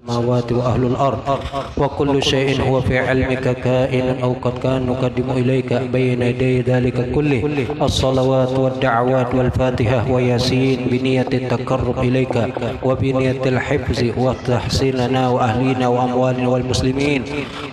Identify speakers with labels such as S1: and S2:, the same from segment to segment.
S1: السماوات وأهل الأرض وكل شيء هو في علمك كائن أو قد كان نقدم إليك بين يدي ذلك كله الصلوات والدعوات والفاتحة وياسين بنية التقرب إليك وبنية الحفظ وتحسيننا وأهلنا وأموالنا والمسلمين،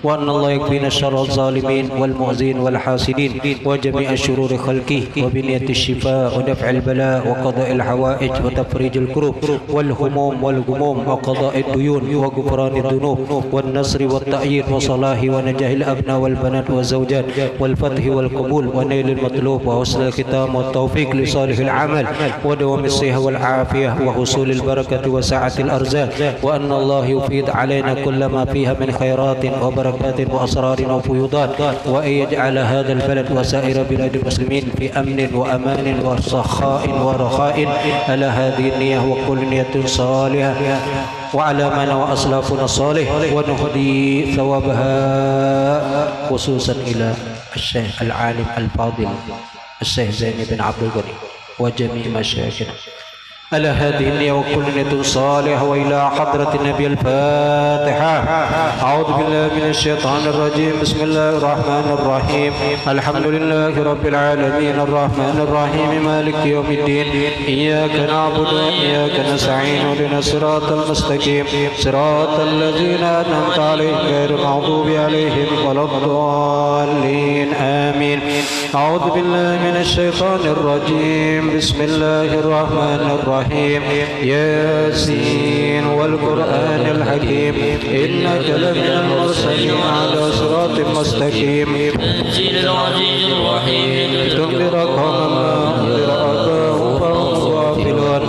S1: وأن الله يكفينا شر الظالمين والمؤذين والحاسدين وجميع شرور خلقه، وبنية الشفاء ودفع البلاء وقضاء الحوائج وتفريج الكروب والهموم والغموم وقضاء الديون وغفران الذنوب والنصر والتأييد وصلاح ونجاح الأبناء والبنات والزوجات والفتح والقبول ونيل المطلوب وحسن الختام والتوفيق لصالح العمل ودوام الصحة والعافية وحصول البركة وسعة الأرزاق، وأن الله يفيض علينا كل ما فيها من خيرات وبركات وأسرار وفيوضات، وأن يجعل هذا البلد وسائر بلاد المسلمين في أمن وأمان وسخاء ورخاء على هذه النية وكل نية صالحة وعلى ما نوى أسلافنا الصالح، ونهدي ثوابها خصوصا إلى الشيخ العالم الفاضل الشيخ زين بن عبد الغني وجميع مشايخنا على هذه النية وكل نية صالحة، وإلى حضرة النبي الفاتحة. أعوذ بالله من الشيطان الرجيم. بسم الله الرحمن الرحيم. الحمد لله رب العالمين الرحمن الرحيم مالك يوم الدين، إياك نعبد وإياك نستعين اهدنا الصراط المستقيم صراط الذين أنعمت عليهم غير المغضوب عليهم ولا الضالين آمين. أعوذ بالله من الشيطان الرجيم. بسم الله الرحمن الرحيم. ياسين والقرآن الحكيم إنك لمن المرسلين على صراط مستقيم.
S2: تنزيل العزيز الرحيم
S1: لتنذر قوما ما أنذر آباؤهم فهم غافلون.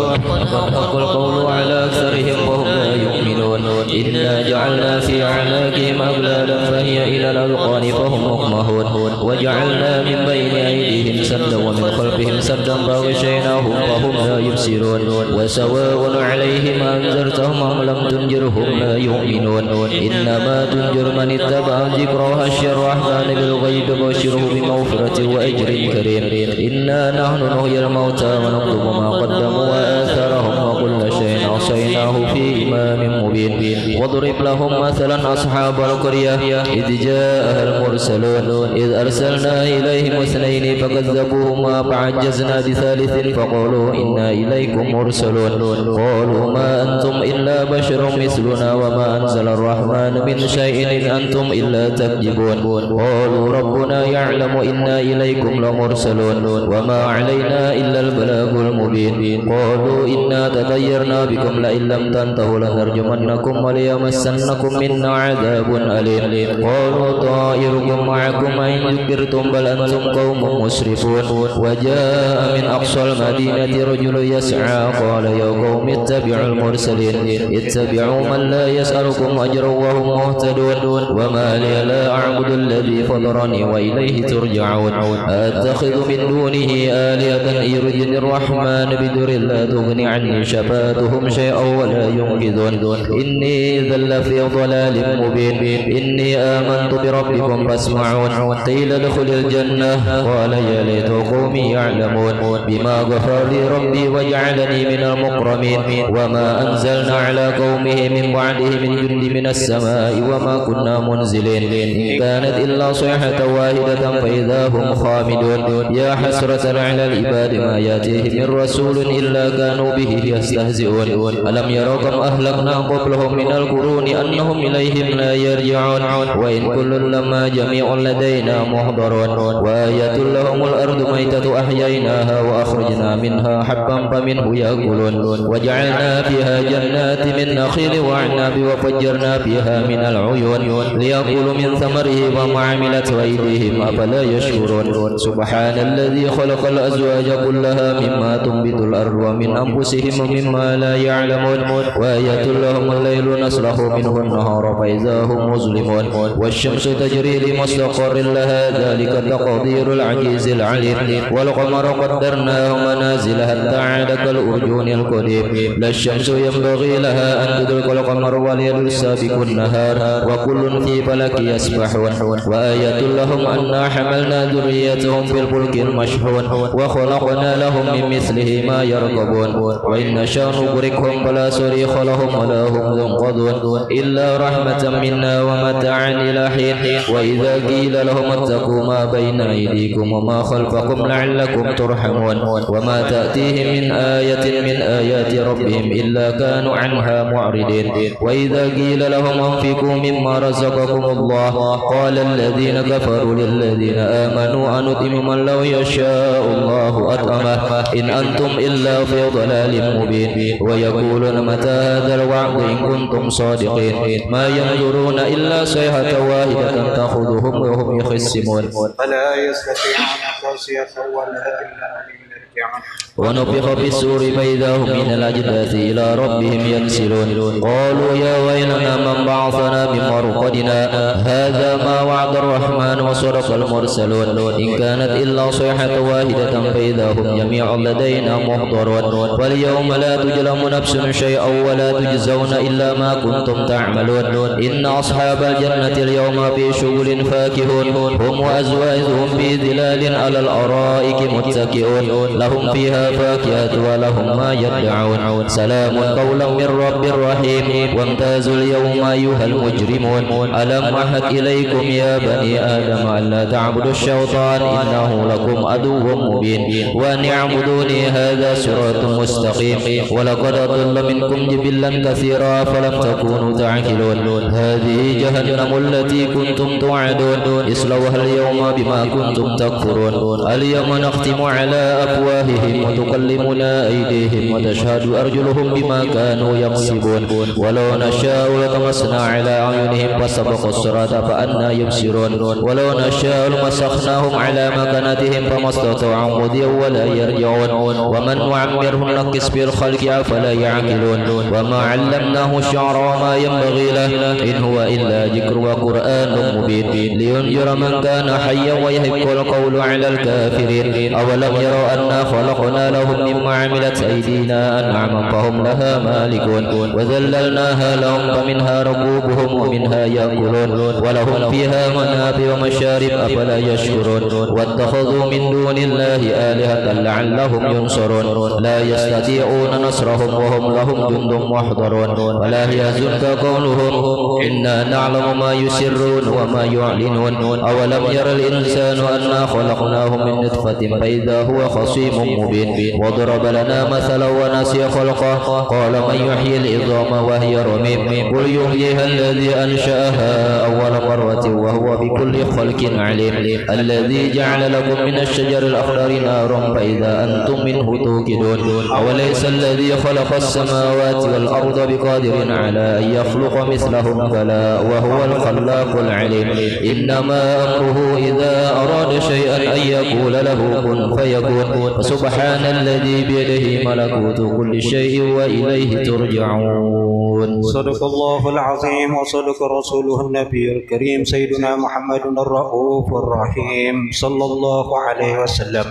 S2: وحق القول على أكثرهم وهم لا يؤمنون. إنا جعلنا في أعناقهم أغلالا فهي إلى الأذقان فهم مقمحون، وجعلنا من بين أيديهم سدا ومن خلفهم سدا فغشيناهم فهم لا يبصرون. وسواء عليهم أنذرتهم أم لم تنذرهم لا يؤمنون. إنما تنذر من اتبع الذكر وخشي الرحمن بالغيب وبشره بمغفرة وأجر كريم. إنا نحن نحيي الموتى ونكتب ما قدموا وآثارهم وكل شيء أحصيناه في إمام مبين. واضرب لهم مثلا أصحاب القرية إذ جاءها المرسلون إذ أرسلنا إليهم اثنين فكذبوهما فعجزنا بثالث فقالوا إنا إليكم مرسلون. قالوا ما أنتم إلا بشر مثلنا وما أنزل الرحمن من شيء إن أنتم إلا تكذبون. قالوا ربنا يعلم إنا إليكم لمرسلون وما علينا إلا البلاغ المبين. قالوا إنا تطيرنا بكم لئن لم تنتهوا لنرجمنكم وليمسنكم منا عذاب أليم. قالوا طائركم معكم إن ذكرتم بل أنتم قوم مسرفون. وجاء من أقصى المدينة رجل يسعى قال يا قوم اتبعوا المرسلين اتبعوا من لا يسألكم أجرا وهم مهتدون. وما لي لا أعبد الذي فطرني وإليه ترجعون. أتخذ من دونه آلهة إن يردني الرحمن بدر لا تغني عني شفاعتهم شيئا ولا ينقذون. إني إذا لفي ضلال مبين. إني آمنت بربكم فاسمعون. قيل ادخل الجنة قال يا ليت قومي يعلمون بما غفر لي ربي وجعلني من المكرمين. وما أنزلنا على قومه من بعده من جند من السماء وما كنا منزلين إن كانت إلا صيحة واحدة فإذا هم خامدون. يا حسرة على العباد ما يأتيهم من رسول إلا كانوا به يستهزئون. ألم يروا كم أهلكنا قبلهم من القرون أنهم إليهم لا يرجعون. وإن كل لما جميع لدينا محضرون. وآية لهم الأرض ميتة أحييناها وأخرجنا منها حبا فمنه يأكلون. وجعلنا فيها جنات من نخيل وأعناب وفجرنا فيها من العيون ليأكلوا من ثمره وما عملت أيديهم أفلا يشكرون. سبحان الذي خلق الأزواج كلها مما تنبت الأرض ومن أنفسهم ومما لا يعلمون. وآية لهم الليل نسلخ منه النهار فإذا هم مظلمون. والشمس تجري لمستقر لها ذلك تقدير العزيز العليم. والقمر قدرناه منازل حتى عاد كالأرجون القديم. لا الشمس ينبغي لها أن تدرك القمر والليل سابق النهار وكل في فلك يسبحون. وآية لهم أنا حملنا ذريتهم في الفلك المشحون وخلقنا لهم من مثله ما يركبون. وإن نشاء نغرقهم فلا صريخ لهم لهم ولا هم ينقضون إلا رحمة منا ومتاعا إلى حين وإذا قيل لهم اتقوا ما بين أيديكم وما خلفكم لعلكم ترحمون وما تأتيهم من آية من آيات ربهم إلا كانوا عنها معرضين وإذا قيل لهم أنفقوا مما رزقكم الله قال الذين كفروا للذين آمنوا أنطعم من لو يشاء الله أطعمه إن أنتم إلا في ضلال مبين ويقولون متى هذا الوعد إن كنتم صادقين ما ينظرون إلا صيحة واحدة تأخذهم وهم يخصمون
S1: فلا يستطيعون توصية ولا إلا أن يرجعون
S2: ونفخ في السور فإذا هم من الأجداث إلى ربهم ينسلون قالوا يا ويلنا من بعثنا من مرقدنا هذا ما وعد الرحمن وصدق المرسلون إن كانت إلا صيحة واحدة فإذا هم جميع لدينا محضرون واليوم لا تظلم نفس شيئا ولا تجزون إلا ما كنتم تعملون إن أصحاب الجنة اليوم في شغل فاكهون هم وأزواجهم في ظلال على الأرائك متكئون لهم فيها فاكهة ولهم ما يدعون سلام قولا من رب رحيم وامتازوا اليوم أيها المجرمون ألم أحد إليكم يا بني آدم ألا تعبدوا الشيطان إنه لكم عدو مبين وأن اعبدوني هذا صراط مستقيم ولقد أضل منكم جبلا كثيرا فلم تكونوا تعقلون هذه جهنم التي كنتم توعدون اصلوها اليوم بما كنتم تكفرون اليوم نختم على أفواههم وتكلمنا أيديهم وتشهد أرجلهم بما كانوا يكسبون ولو نشاء لطمسنا على أعينهم فاستبقوا الصراط فأنى يبصرون ولو نشاء لمسخناهم على مكانتهم فما استطاعوا مضيا ولا يرجعون ومن نعمره نقص في الخلق أفلا يعقلون وما علمناه الشعر وما ينبغي له إن هو إلا ذكر وقرآن مبين لينذر من كان حيا ويحق القول على الكافرين أولم يروا أنا خلقنا لهم مما عملت أيدينا أنعاما فهم لها مالكون وذللناها لهم فمنها ركوبهم ومنها يأكلون ولهم فيها منافع ومشارب أفلا يشكرون واتخذوا من دون الله آلهة لعلهم ينصرون لا يستطيعون نصرهم وهم لهم جند محضرون ولا يحزنك قولهم إنا نعلم ما يسرون وما يعلنون أولم ير الإنسان أنا خلقناه من نطفة فإذا هو خصيم مبين وضرب لنا مثلا ونسي خلقه قال من يحيي العظام وهي رميم قل يحييها الذي أنشأها أول مرة وهو بكل خلق عليم الذي جعل لكم من الشجر الأخضر نارا فإذا أنتم منه توقدون أوليس الذي خلق السماوات والأرض بقادر على أن يخلق مثلهم بلى وهو الخلاق العليم إنما أمره إذا أراد شيئا أن يقول له كن فيكون سبحان الذي بيده ملكوت كل شيء وإليه ترجعون
S1: صدق الله العظيم وصدق رسوله النبي الكريم سيدنا محمد الرؤوف الرحيم صلى الله عليه وسلم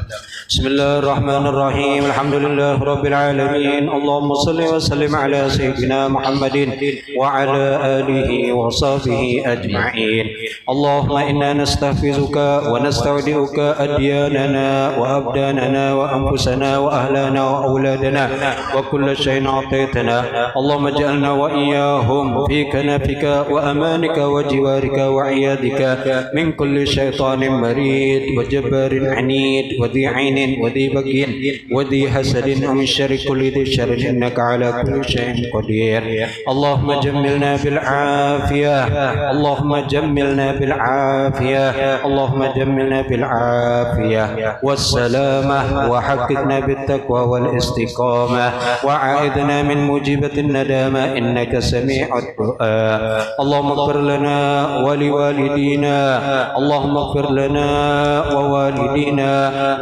S1: بسم الله الرحمن الرحيم الحمد لله رب العالمين اللهم صل وسلم على سيدنا محمد وعلى آله وصحبه أجمعين اللهم إنا نستحفظك ونستودعك أدياننا وأبداننا وأنفسنا وأهلنا وأولادنا وكل شيء أعطيتنا اللهم اجعلنا وإياهم في كنفك وأمانك وجوارك وعيادك من كل شيطان مريد وجبار عنيد وذي عين وذي بغي وذي حسد ومن شر كل ذي شر إنك على كل شيء قدير اللهم جملنا بالعافية اللهم جملنا بالعافية اللهم جملنا بالعافية والسلامة وحققنا بالتقوى والاستقامة وعائذنا من موجبة الندامة إنك سميع الدعاء اللهم اغفر لنا ولوالدينا اللهم اغفر لنا ووالدينا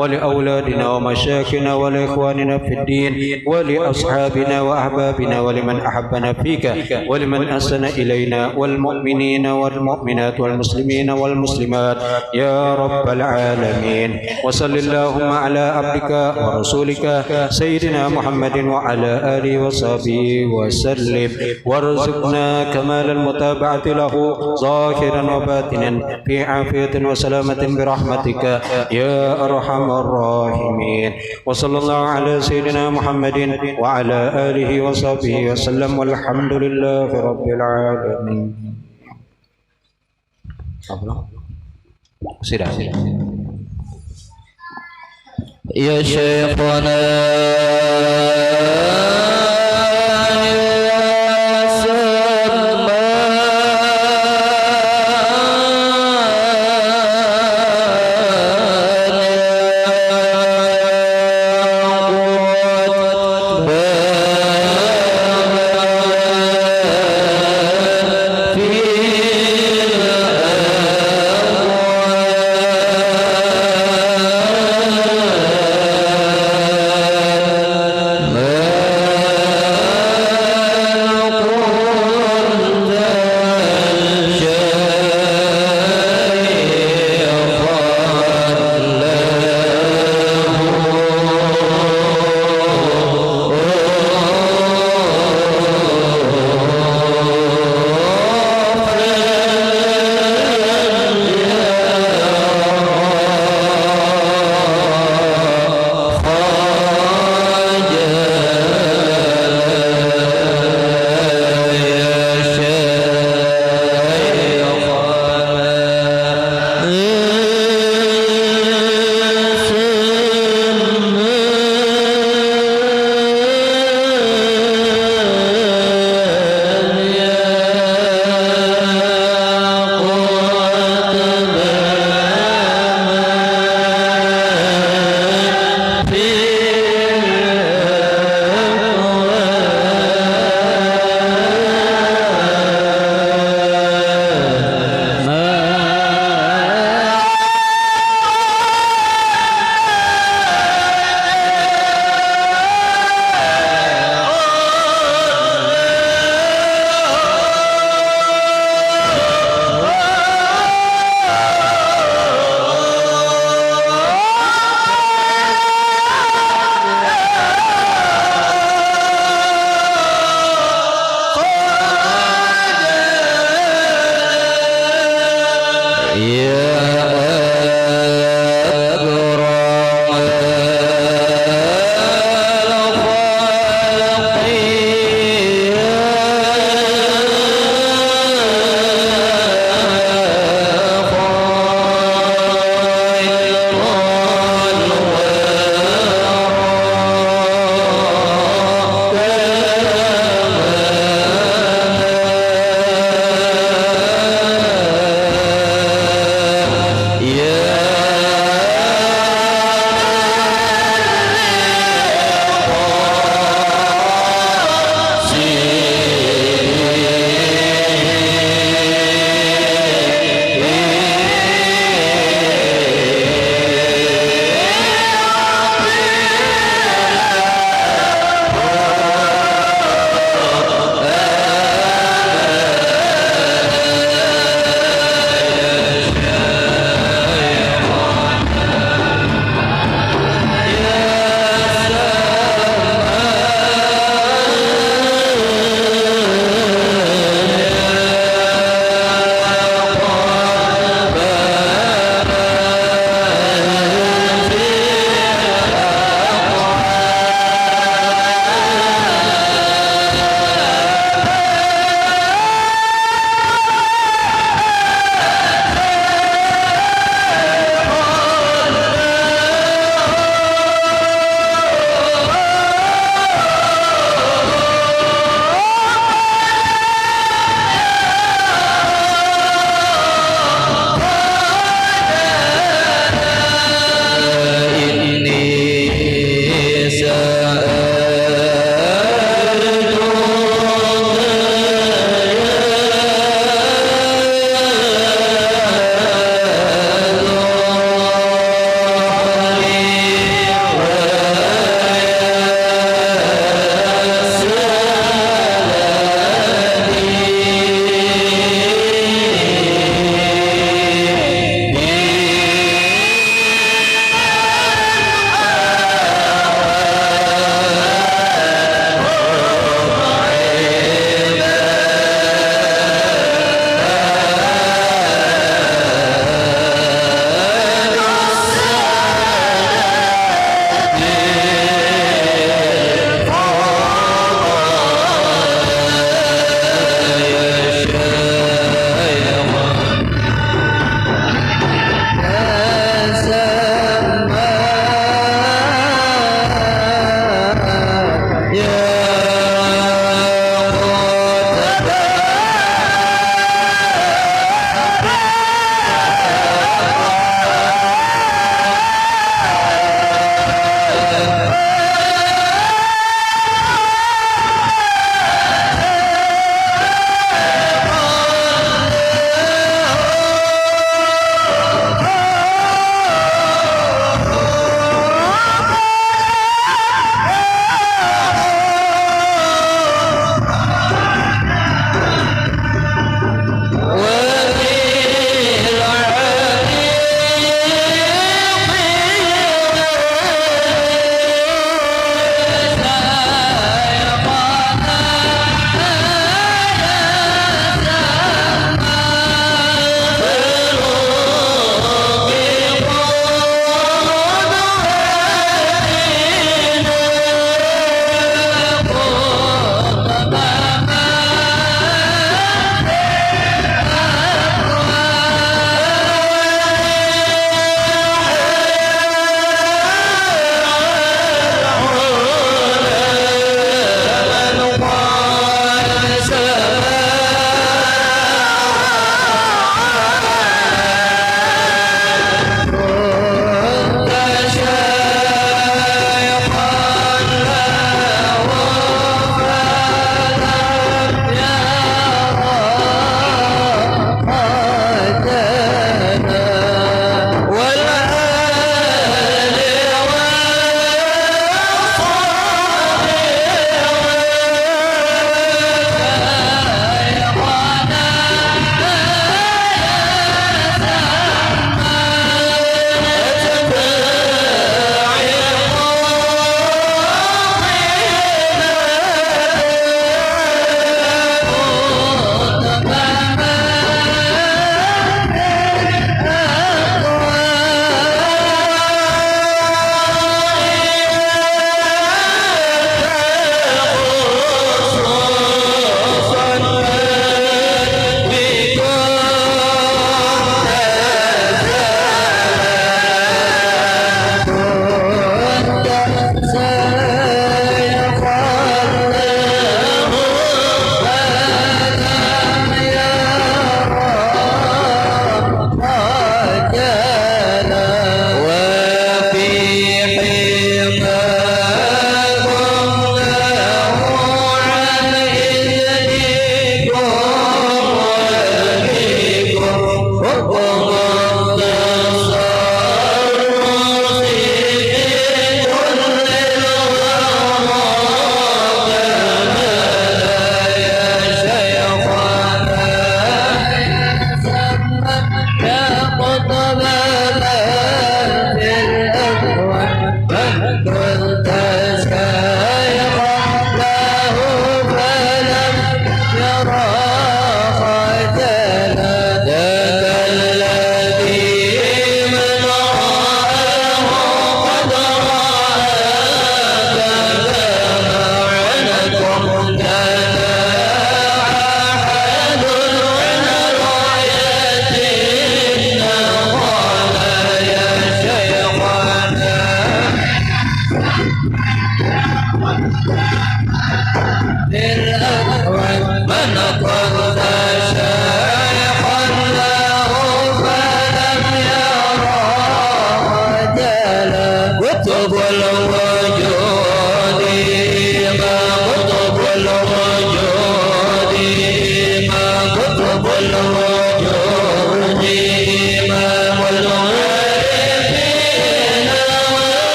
S1: ولأولادنا ومشايخنا ولإخواننا في الدين ولأصحابنا وأحبابنا ولمن أحبنا فيك ولمن أحسن إلينا والمؤمنين المؤمنين والمؤمنات والمسلمين والمسلمات يا رب العالمين. وصل اللهم على عبدك ورسولك سيدنا محمد وعلى آله وصحبه وسلم، وارزقنا كمال المتابعة له ظاهرا وباطنا في عافية وسلامة برحمتك يا أرحم الراحمين. وصلى الله على سيدنا محمد وعلى آله وصحبه وسلم، والحمد لله رب العالمين.
S2: يا شيخنا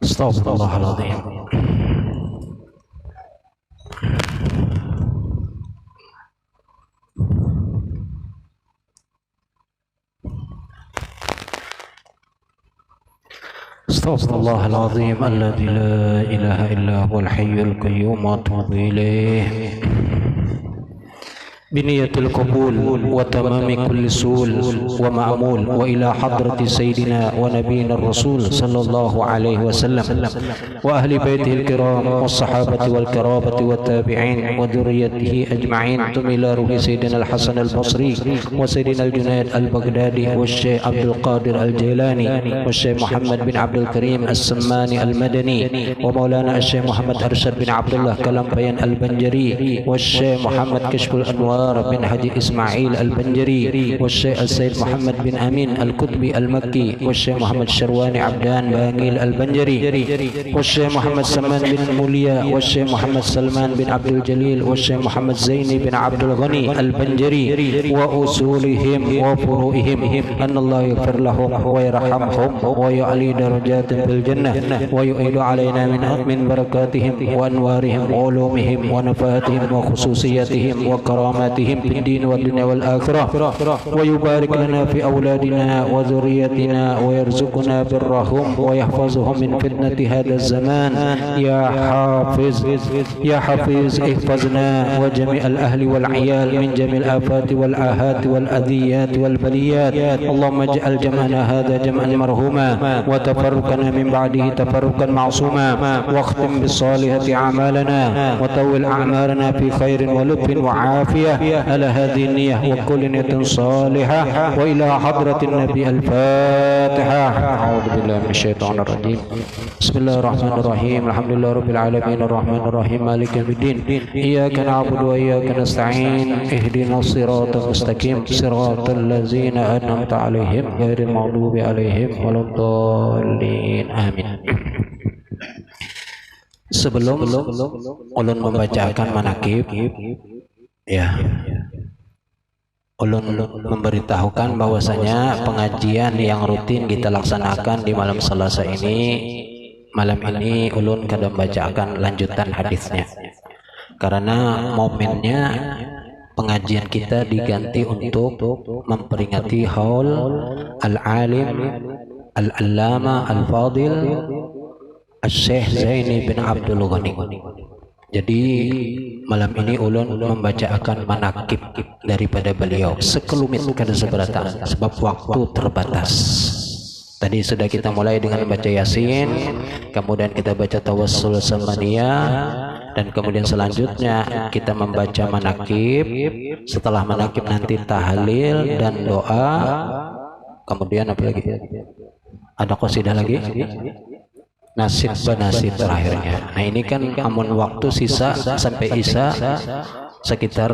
S1: Astaghfirullahaladzim. Astaghfirullahaladzim alladzi la ilaha illa huwal hayyul qayyum wa atubu ilaih. بنية القبول وتمام كل سول ومعمول وإلى حضرة سيدنا ونبينا الرسول صلى الله عليه وسلم وأهل بيته الكرام والصحابة والكرامة والتابعين وذريته أجمعين ثم إلى روح سيدنا الحسن البصري وسيدنا الجنيد البغدادي والشيخ عبد القادر الجيلاني والشيخ محمد بن عبد الكريم السماني المدني ومولانا الشيخ محمد أرشد بن عبد الله كلامبيان البنجري والشيخ محمد كشف الأنوار بن حجي إسماعيل البنجري والشيخ السيد محمد بن أمين الكتبي المكي والشيخ محمد الشرواني عبدان بانيل البنجري والشيخ محمد سلمان بن موليا والشيخ محمد سلمان بن عبد الجليل والشيخ محمد زيني بن عبد الغني البنجري وأصولهم وفروعهم أن الله يغفر لهم ويرحمهم ويعلي درجات في الجنة ويؤيد علينا من بركاتهم وأنوارهم وعلومهم ونفاتهم وخصوصياتهم وكراماتهم في الدين والدنيا والآخرة ويبارك لنا في أولادنا وذريتنا ويرزقنا برهم ويحفظهم من فتنة هذا الزمان يا حافظ احفظنا وجميع الأهل والعيال من جميع الآفات والآهات والأذيات والبليات اللهم اجعل جمعنا هذا جمعا مرحوما وتفرقنا من بعده تفرقا معصوما واختم بالصالحة أعمالنا وطول أعمالنا في خير ولطف وعافية على هذه النية وكل نية صالحة وإلى حضرة النبي الفاتحة. أعوذ بالله من الشيطان الرجيم. بسم الله الرحمن الرحيم. الحمد لله رب العالمين الرحمن الرحيم مالك يوم الدين إياك نعبد وإياك نستعين اهدنا الصراط المستقيم صراط الذين أنعمت عليهم غير المغضوب عليهم ولا الضالين آمين. Sebelum ulun membacakan manakib, ya, ulun memberitahukan bahwasanya pengajian yang rutin kita laksanakan di malam Selasa ini, malam ini ulun kada membacakan lanjutan hadisnya, karena momennya pengajian kita diganti untuk memperingati haul al-alim al-allama al-fadil Al-Syekh Zaini bin Abdul Ghani. Jadi malam ini ulun membacakan manakib daripada beliau sekelumit kada seberata sebab waktu terbatas. Tadi sudah kita mulai dengan baca Yasin, kemudian kita baca Tawassul Samaniyah, dan kemudian selanjutnya kita membaca manakib. Setelah manakib nanti tahlil dan doa. Kemudian apa lagi? Ada qasidah lagi? Nasib banasib terakhirnya. Nah ini kan amun waktu sisa sampai isya sekitar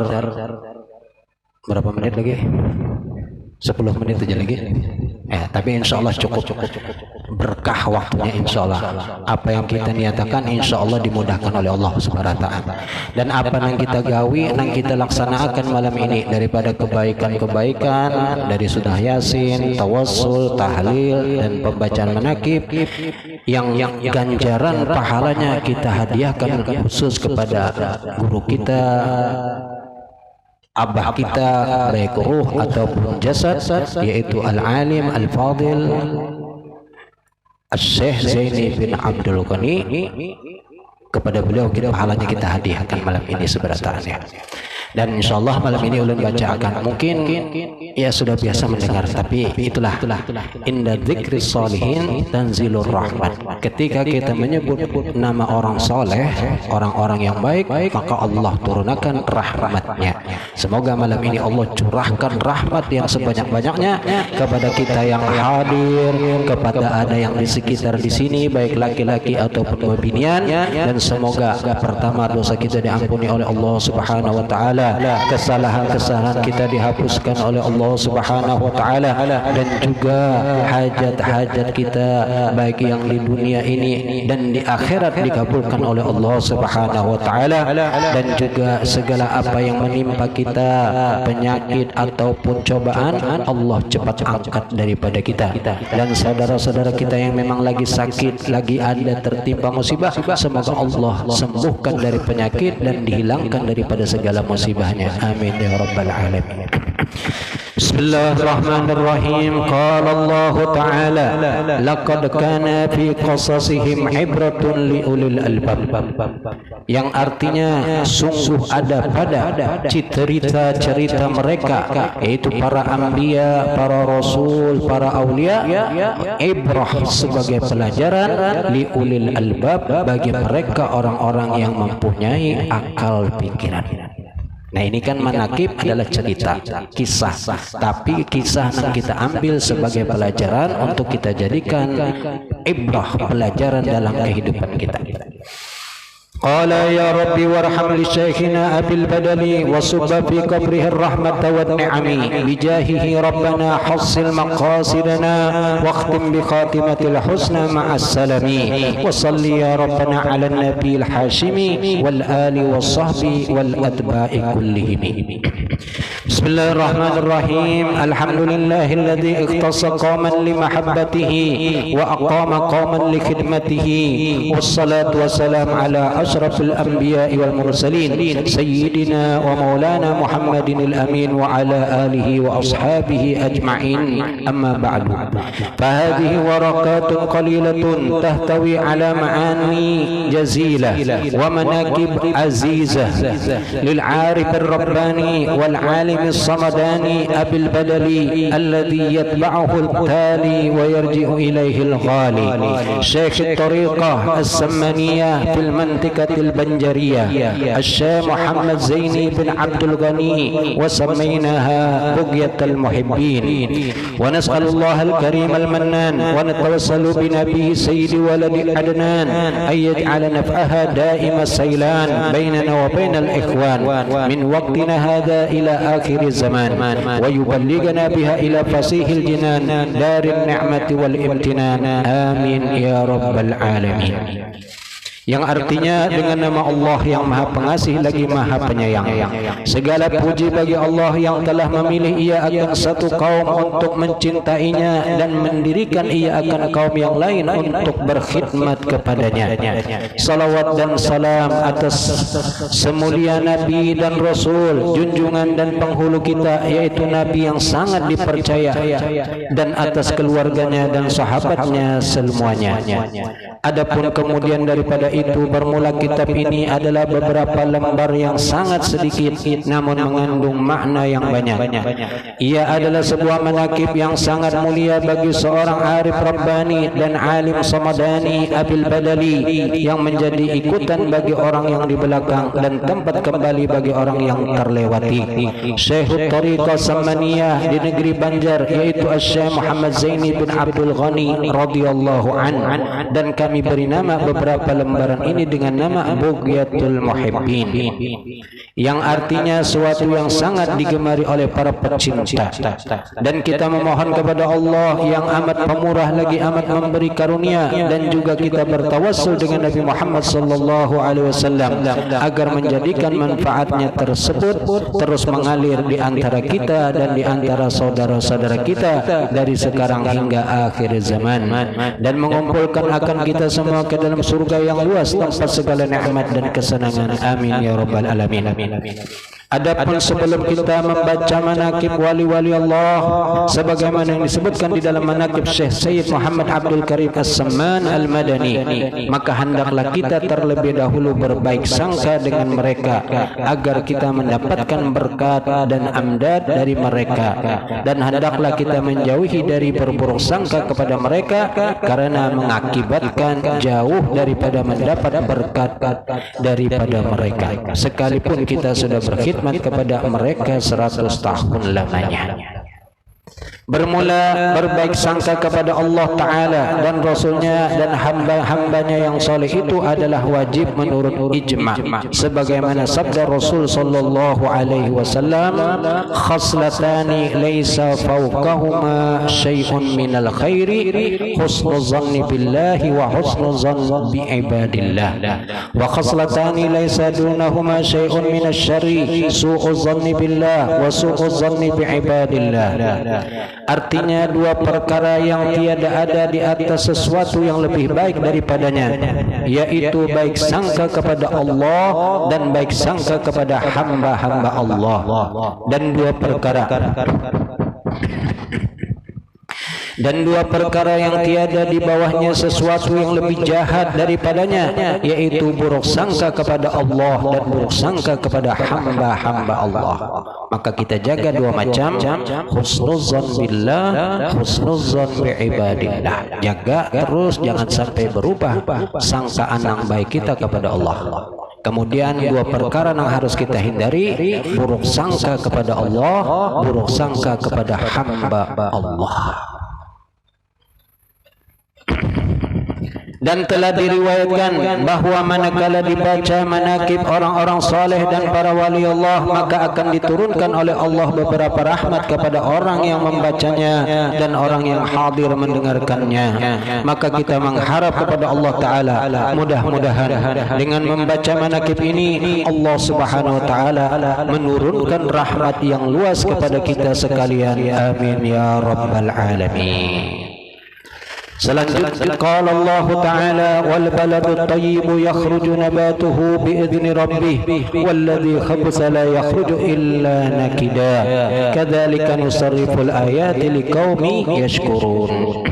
S1: berapa menit lagi? 10 menit aja lagi. Tapi insya Allah cukup berkah waktunya, insya Allah. Apa yang kita niatakan insya Allah dimudahkan oleh Allah Subhanahu wa Ta'ala. Dan apa yang kita gawi, yang kita laksanakan malam ini daripada kebaikan-kebaikan dari sudah Yasin, tawassul, tahlil, dan pembacaan manakib, yang ganjaran pahalanya kita hadiahkan khusus kepada guru kita, abah kita, baik ruh ataupun jasad, yaitu Al-Alim Al-Fadil Al-Syekh Zaini bin Abdul Ghani. Kepada beliau kita pahalanya kita hadiahkan malam ini seberataannya. Dan insyaallah malam ini ulun bacakan, mungkin ya sudah biasa mendengar, tapi itulah inda dzikri sholihin tanzilur rahmat. Ketika kita menyebut nama orang soleh, orang-orang yang baik, maka Allah turunkan rahmatnya. Semoga malam ini Allah curahkan rahmat yang sebanyak-banyaknya kepada kita yang hadir, kepada ada yang di sekitar di sini, baik laki-laki ataupun binian, dan semoga pertama dosa kita diampuni oleh Allah Subhanahu wa Ta'ala, kesalahan-kesalahan kita dihapuskan oleh Allah Subhanahu wa Ta'ala, dan juga hajat-hajat kita baik yang di dunia ini dan di akhirat dikabulkan oleh Allah Subhanahu wa Ta'ala, dan juga segala apa yang menimpa kita, penyakit ataupun cobaan, Allah cepat angkat daripada kita. Dan saudara-saudara kita yang memang lagi sakit, lagi ada tertimpa musibah, semoga Allah sembuhkan dari penyakit dan dihilangkan daripada segala musibahnya. Amin ya rabbal alamin. Bismillahirrahmanirrahim. Qala Allah Ta'ala laqad kana fi qasasihim ibratun liulil albab, yang artinya sungguh ada pada cerita-cerita mereka, yaitu para anbiya, para rasul, para aulia, ibrah sebagai pelajaran liulil albab bagi mereka orang-orang yang mempunyai akal pikiran. Nah ini kan manakib adalah cerita, kisah, tapi kisah yang kita ambil sebagai pelajaran untuk kita jadikan ibrah, pelajaran dalam kehidupan kita. Qala ya Rabbi warham li syekhina Abil Badali wa subba fi qabrihi ar-rahmata wa ni'ami bijahihi Rabbana hassil maqasidana wa khtim bi khatimatil husna ma'as salami wa salli ya Rabbana ala an-nabi al-hashimi wal ali was sahbi wal atba'i kullihim. Bismillahirrahmanirrahim. Alhamdulillahilladzi ikhtassa qauman li mahabbatihi wa aqama qauman li khidmatihi wassalatu wassalamu ala ashrafil anbiya'i wal mursalin sayyidina wa maulana Muhammadin al-amin wa ala alihi wa ashabihi ajma'in. Amma ba'du, fahadhihi waraqatun qalilatun tahtawi ala ma'ani jazilah wa manakib azizah lil 'arif ar-rabbani wal 'alim as-samadani Abil Badali alladhi yatba'uhu al-tali wa yarji'u ilayhi al-ghali Syekh at-tariqah as-samaniyah fil mantiqah البنجرية الشيخ محمد زيني بن عبد الغني وسميناها بقية المحبين. ونسأل الله الكريم المنان ونتوسل بنبيه سيد ولد عدنان أن يجعل نفعها دائم السيلان بيننا وبين الإخوان من وقتنا هذا إلى آخر الزمان ويبلغنا بها إلى فصيح الجنان دار النعمة والامتنان. آمين يا رب العالمين. Yang artinya dengan nama Allah yang Maha Pengasih lagi Maha Penyayang. Segala puji bagi Allah yang telah memilih ia akan satu kaum untuk mencintainya dan mendirikan ia akan kaum yang lain untuk berkhidmat kepadanya. Salawat dan salam atas semulia Nabi dan Rasul, junjungan dan penghulu kita, yaitu Nabi yang sangat dipercaya, dan atas keluarganya dan sahabatnya semuanya. Adapun kemudian daripada itu bermula kitab ini adalah beberapa lembar yang sangat sedikit namun mengandung makna yang banyak. Ia adalah sebuah manaqib yang sangat mulia bagi seorang arif rabbani dan alim samadani Abil Badali yang menjadi ikutan bagi orang yang di belakang dan tempat kembali bagi orang yang terlewati. Syekh Tariqah Samaniyah di negeri Banjar yaitu Syekh Muhammad Zaini bin Abdul Ghani radhiyallahu an, dan kami beri nama beberapa lembaran ini dengan nama Bughyatul Muhibbin, yang artinya suatu yang sangat digemari oleh para pecinta. Dan kita memohon kepada Allah yang amat pemurah lagi amat memberi karunia, dan juga kita bertawassul dengan Nabi Muhammad sallallahu alaihi wasallam agar menjadikan manfaatnya tersebut terus mengalir di antara kita dan di antara saudara-saudara kita dari sekarang hingga akhir zaman, dan mengumpulkan akan kita semua ke dalam surga yang luas tanpa segala nikmat dan kesenangan. Amin ya rabbal alamin. Adapun sebelum kita membaca manaqib wali-wali Allah sebagaimana yang disebutkan di dalam manaqib Syekh Sayyid Muhammad Abdul Karim As-Samman Al-Madani, maka hendaklah kita terlebih dahulu berbaik sangka dengan mereka agar kita mendapatkan berkat dan amdad dari mereka, dan hendaklah kita menjauhi dari berburuk sangka kepada mereka karena mengakibatkan jauh daripada mendapat berkat daripada mereka sekalipun kita sudah berkhidmat kepada mereka 100 tahun lamanya. Bermula berbaik sangka kepada Allah Ta'ala dan Rasulnya dan hamba-hambanya yang soleh itu adalah wajib menurut ijma', sebagaimana sabda Rasul sallallahu alaihi wasallam, khaslatani laysa fawqahuma syai'un minal khairi husnul zanni billahi wa husnul zanni bi ibadillah, wa khaslatani laysa dunahuma syai'un minasy syarri su'uz zanni billah wa su'uz zanni bi ibadillah. Artinya dua perkara yang tiada ada di atas sesuatu yang lebih baik daripadanya, yaitu baik sangka kepada Allah dan baik sangka kepada hamba-hamba Allah, dan dua perkara yang tiada di bawahnya sesuatu yang lebih jahat daripadanya, yaitu buruk sangka kepada Allah dan buruk sangka kepada hamba-hamba Allah. Maka kita jaga dua macam, husnuzan billah, husnuzan bi ibadillah. Jaga terus, jangan sampai berubah sangkaan yang baik kita kepada Allah. Kemudian dua perkara yang harus kita hindari, buruk sangka kepada Allah, buruk sangka kepada hamba Allah. Dan telah diriwayatkan bahwa manakala dibaca manaqib orang-orang saleh dan para wali Allah, maka akan diturunkan oleh Allah beberapa rahmat kepada orang yang membacanya dan orang yang hadir mendengarkannya. Maka kita mengharap kepada Allah Ta'ala, mudah-mudahan dengan membaca manaqib ini Allah Subhanahu wa Ta'ala menurunkan rahmat yang luas kepada kita sekalian. Amin ya rabbal alamin. Selanjutnya qala Allah Ta'ala, wal baladut thayyibu yakhruju nabatuhu bi'izni rabbih walladhi khabutha la yakhruju illa nakida kadzalika nusarriful ayati liqaumi yashkurun.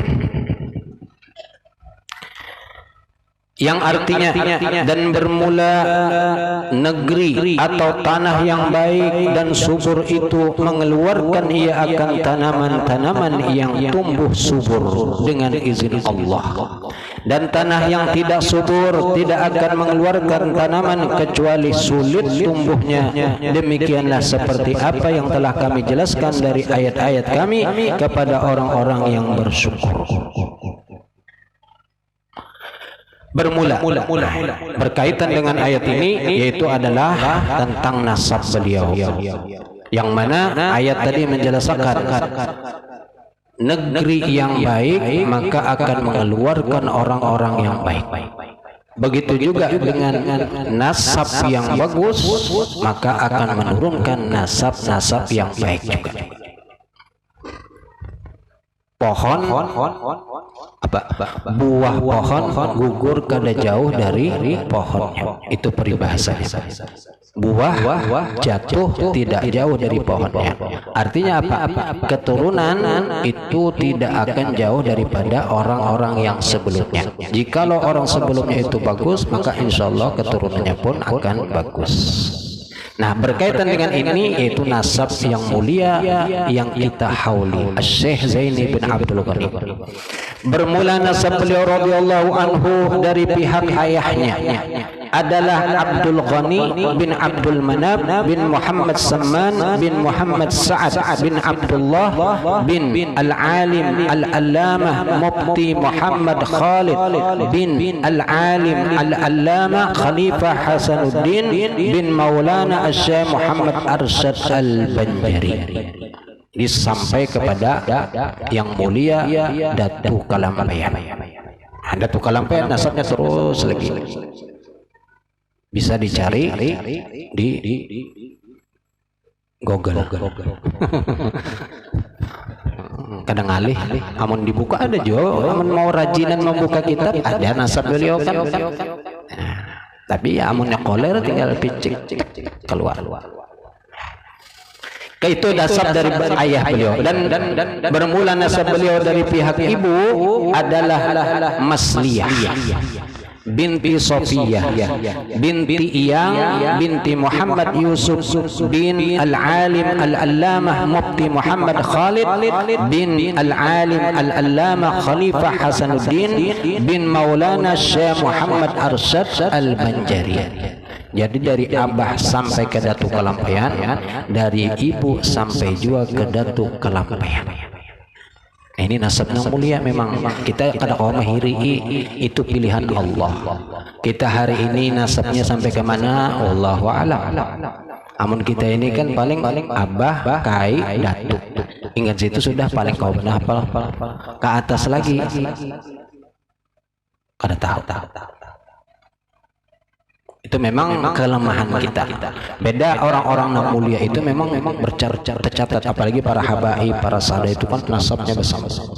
S1: Yang artinya, dan bermula negeri atau tanah yang baik dan subur itu mengeluarkan ia akan tanaman-tanaman yang tumbuh subur dengan izin Allah, dan tanah yang tidak subur tidak akan mengeluarkan tanaman kecuali sulit tumbuhnya. Demikianlah seperti apa yang telah kami jelaskan dari ayat-ayat kami kepada orang-orang yang bersyukur. Bermula berkaitan dengan ayat ini, yaitu adalah tentang nasab beliau, yang mana ayat tadi menjelaskan negeri yang baik maka akan mengeluarkan orang-orang yang baik. Begitu juga dengan nasab yang bagus maka akan menurunkan nasab-nasab yang baik juga. Pohon buah pohon gugur kada jauh dari pohonnya. Itu peribahasanya. Buah jatuh tidak jauh dari pohonnya. Artinya apa? Keturunan itu tidak akan jauh daripada orang-orang yang sebelumnya. Jikalau orang sebelumnya itu bagus, maka insya Allah keturunannya pun akan bagus. Nah, berkaitan dengan ini yaitu nasab yang mulia yang kita hauli, Syekh Zaini bin Abdul Ghani. Bermula nasab beliau radhiyallahu anhu dari pihak ayahnya adalah Abdul Ghani bin Abdul Manab bin Muhammad Samman bin Muhammad Sa'ad bin Abdullah bin Al-Alim Al-Allamah Mufti Muhammad Khalid bin Al-Alim Al-Allamah Khalifah Hasanuddin bin Maulana Syekh Muhammad Arsyad Al-Banjari. Disampai kepada yang mulia Datuk Kalampayan. Datuk Kalampayan nasabnya terus lagi. Bisa dicari di Google. Kadang alih, amun dibuka ada juga, amun mau rajinan membuka kitab ada nasab beliau kan. Tapi ya amunnya koler tinggal picik keluar. Itu nasab dari ayah beliau dan bermula nasab beliau dari pihak ibu adalah Masliyah binti Sofiyah binti Iyang binti Muhammad Yusuf bin Al-Alim Al-Allamah Mufti Muhammad Khalid bin Al-Alim Al-Allamah Khalifah Hasanuddin bin Maulana Syekh Muhammad Arsyad Al-Banjari. Jadi dari abah sampai ke Datuk Kalampayan, dari ibu sampai juga ke Datuk Kalampayan. Ini nasab yang mulia memang. Kita kada kau mahiri itu pilihan Allah. Kita hari ini nasabnya sampai ke mana? Wallahu a'lam. Amun kita ini kan paling abah, kai, datuk. Ingat situ sudah paling kau benar ke atas lagi. Kada tahu. Itu memang kelemahan kita. Beda orang-orang yang mulia itu memang tercatat, apalagi para habaib, para sada itu kan nasabnya bersama-sama.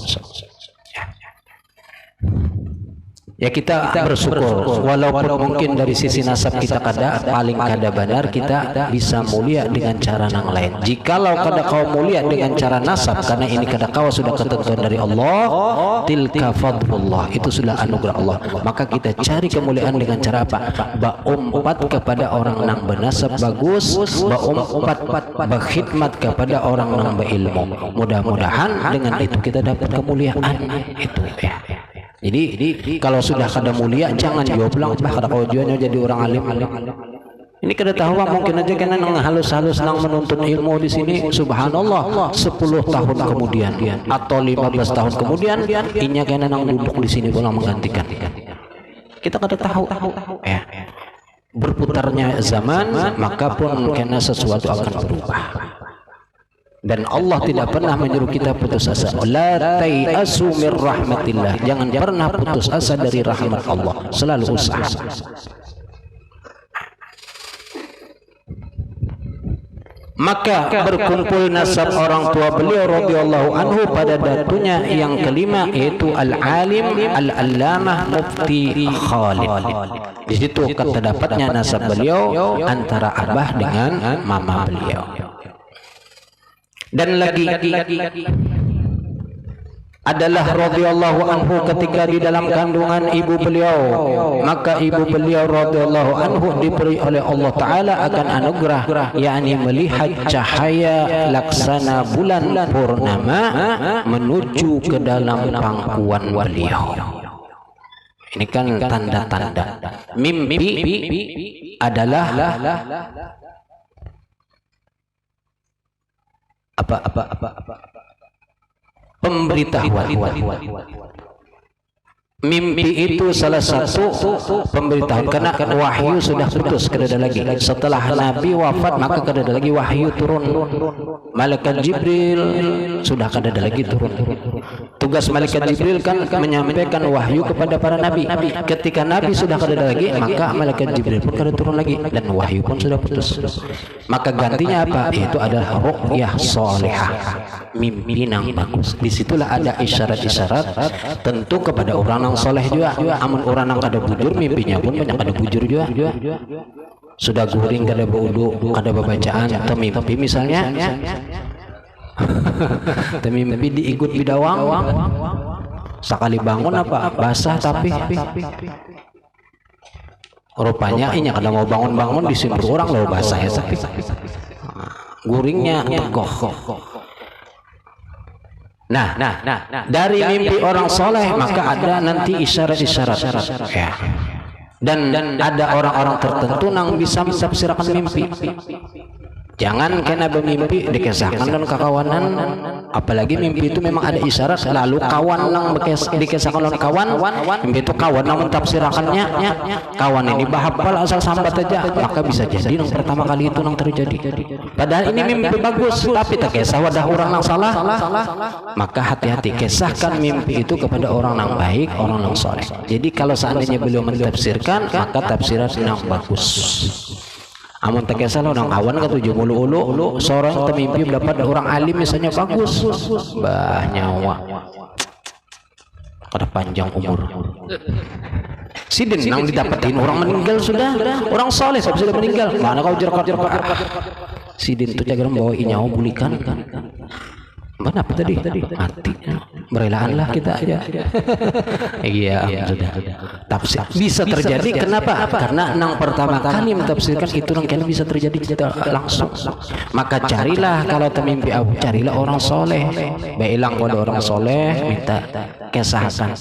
S1: Ya kita bersyukur walaupun mungkin dari sisi nasab kita paling kada benar, kita bisa mulia dengan cara yang lain. Jikalau kada kau mulia dengan cara nasab, karena ini kada kau sudah ketentuan dari Allah, tilka fadlullah, itu sudah anugerah Allah. Maka kita cari kemuliaan dengan cara apa? Berumpat kepada orang yang bernasab bagus, berumpat berkhidmat kepada orang yang berilmu. Mudah-mudahan dengan itu kita dapat kemuliaan itu ya. Jadi kalau sudah kada mulia jangan joblang kada kau jualnya jadi orang alim. Ini kada tahu mungkin aja kena nang halus-halus nang menuntut ilmu di sini, subhanallah 10 tahun kemudian atau 15 tahun kemudian inya kena nang duduk di sini pulang menggantikan. Kita kada tahu ya. Berputarnya zaman maka pun kena sesuatu akan berubah. Dan Allah tidak pernah menyuruh kita putus asa. La tayasu mir rahmatillah. Jangan pernah putus asa dari rahmat Allah. Selalu usaha. Maka berkumpul nasab orang tua beliau radhiyallahu anhu pada datunya yang kelima, yaitu Al-Alim Al-Allamah Mufti Khalid. Di situ terdapatnya nasab beliau antara abah dengan mama beliau. Dan lagi adalah radhiyallahu anhu ketika di dalam kandungan ibu beliau, maka ibu beliau radhiyallahu anhu diberi oleh Allah Ta'ala akan anugerah, yakni melihat cahaya laksana bulan purnama menuju ke dalam pangkuan beliau. Ini kan tanda-tanda mimpi adalah pemberitahuan. Mimpi itu salah satu pemberitahuan, karena wahyu sudah putus, kada lagi. Setelah Nabi wafat maka kada lagi wahyu turun. Malaikat Jibril sudah kada lagi turun. tugas malaikat Jibril kan menyampaikan wahyu kepada para nabi. Ketika nabi sudah kada lagi, maka malaikat Jibril pun kada turun lagi dan wahyu pun sudah putus. Maka gantinya apa? Itu adalah ru'yah salihah, mimpi yang bagus. Disitulah ada isyarat-isyarat tentu kepada orang yang soleh juga. Amun orang yang kada bujur, mimpinya pun banyak kada bujur juga. Sudah guring kada baudu, kada bacaan, atau mimpi misalnya mimpi diikut bidawang, sekali bangun apa basah tapi rupanya ini kada mau bangun-bangun disimpul orang loh basah ya tapi guringnya tegoh. Nah, dari mimpi orang soleh maka ada nanti isyarat-isyarat ya. Dan ada orang-orang tertentu yang bisa menafsirkan mimpi. Jangan kena bermimpi dikisahkan dan kekawanan, apalagi mimpi itu memang ada isyarat. Lalu kawan yang dikisahkan oleh kawan, mimpi itu kawan yang mentafsirakannya, kawan ini bahapal asal sambat aja, maka bisa jadi yang pertama kali itu yang terjadi. Padahal ini mimpi bagus, tapi tak kisah wadah orang yang salah, maka hati-hati kisahkan mimpi itu kepada orang yang baik, orang yang soleh. Jadi kalau seandainya beliau mentafsirkan, maka tafsiran yang bagus. Amun tak kisah orang kawan ketujuh mulu seorang termimpi dapat orang alim misalnya bagus, bah nyawa kada panjang umur. Sidin nang didapatin orang meninggal sudah, orang soleh sudah meninggal. Mana kau jerkat. Sidin tu jaga bawa nyawa bulikan. Mana apa tadi? Mati. Berelaanlah kita aja. Iya, sudah. Tafsir bisa terjadi. Kenapa? Karena nang pertama kali mentafsirkan itu nang kalian bisa terjadi kita langsung. Maka carilah kalau termimpi carilah orang soleh. Bailang pada orang soleh, minta kesahasan.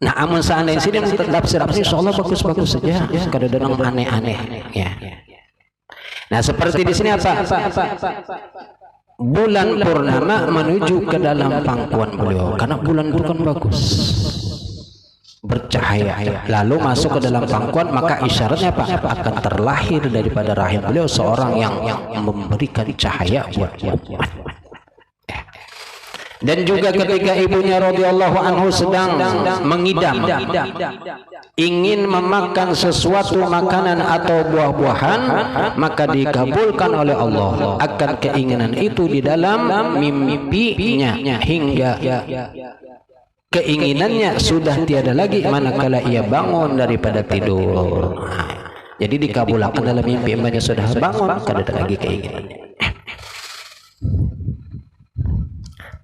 S1: Nah, amun seandainya sini tafsir insyaallah bagus-bagus saja. Kada ada nang aneh-aneh. Ya. Nah, seperti di sini apa? Bulan purnama menuju ke dalam pangkuan beliau karena bulan itu kan bagus bercahaya lalu masuk ke dalam pangkuan maka isyaratnya apa? Akan terlahir daripada rahim beliau seorang yang memberikan cahaya buat umat. Dan juga ketika ibunya radhiyallahu anhu sedang mengidam ingin memakan sesuatu makanan atau buah-buahan, maka dikabulkan oleh Allah akan keinginan itu di dalam mimpinya hingga keinginannya sudah tiada lagi manakala ia bangun daripada tidur. Jadi dikabulkan dalam mimpi, imannya sudah bangun, kada ada lagi keinginannya.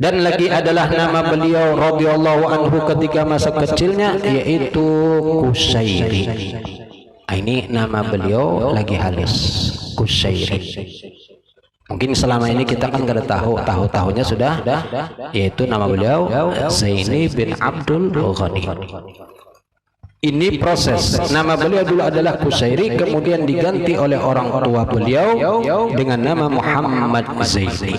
S1: Dan lagi adalah nama beliau radhiyallahu anhu ketika masa kecilnya yaitu Kusairi. Ini nama beliau lagi halis, Kusairi. Mungkin selama ini kita kan kada tahu-tahunya sudah yaitu nama beliau Zaini bin Abdul Ghani. Ini proses. Nama beliau dulu adalah Kusairi, kemudian diganti oleh orang tua beliau dengan nama Muhammad Zaini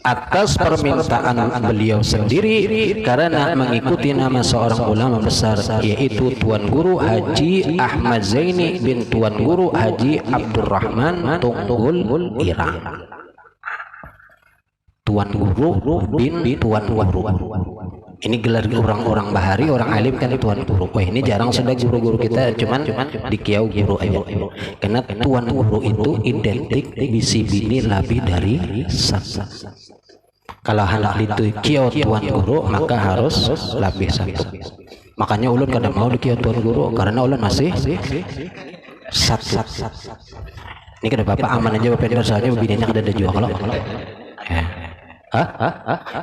S1: atas permintaan beliau sendiri karena mengikuti nama seorang ulama besar yaitu Tuan Guru Haji Ahmad Zaini bin Tuan Guru Haji Abdurrahman Tunggul Irang. Tuan Guru bin Tuan Guru. Ini gelar orang-orang bahari, orang alim kan Tuan Guru. Wah, ini jarang sudah guru-guru kita cuman di kiau guru aja. Karena Tuan Guru itu identik bisi bini lebih dari satu. Kalau hendak itu kiau Tuan Guru maka harus lebih satu. Makanya ulun kadang mau di kiau Tuan Guru karena ulun masih satu. Ini kada bapak aman aja bapak soalnya bininya kada ada jual kalau.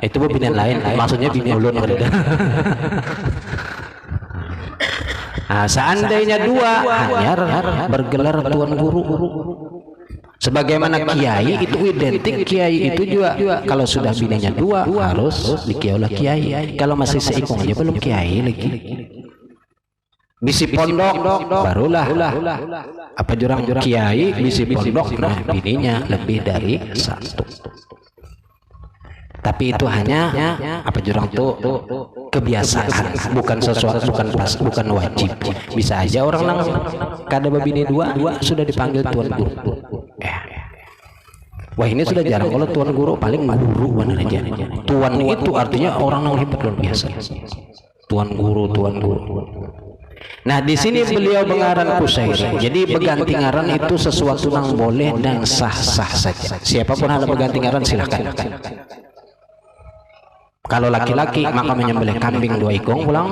S1: Itu binian lain, maksudnya bini ulun ada. Nah, seandainya dua hanya bergelar Tuan Guru. Sebagaimana kiai itu identik, kiai itu juga kalau sudah bininya dua harus dikiaulah kiai. Kalau masih seikung aja belum kiai lagi. Bisi pondok barulah apa jurang kiai bisi pondok, nah bininya lebih dari satu. Tapi itu hanya apa jurang tuh kebiasaan, bukan sesuatu, bukan wajib. Bisa aja orang nang kada babini dua sudah dipanggil Tuan Guru. Wah ini sudah jarang. Kalau tuan guru paling guru benar aja. Tuan itu artinya orang yang hebat luar biasa. Tuan guru. Nah di sini beliau mengaran Kushairi. Jadi berganti ngaran itu sesuatu yang boleh dan sah-sah saja. Siapapun ada berganti ngaran silahkan. Kalau laki-laki maka menyembelih kambing 2 ekor pulang.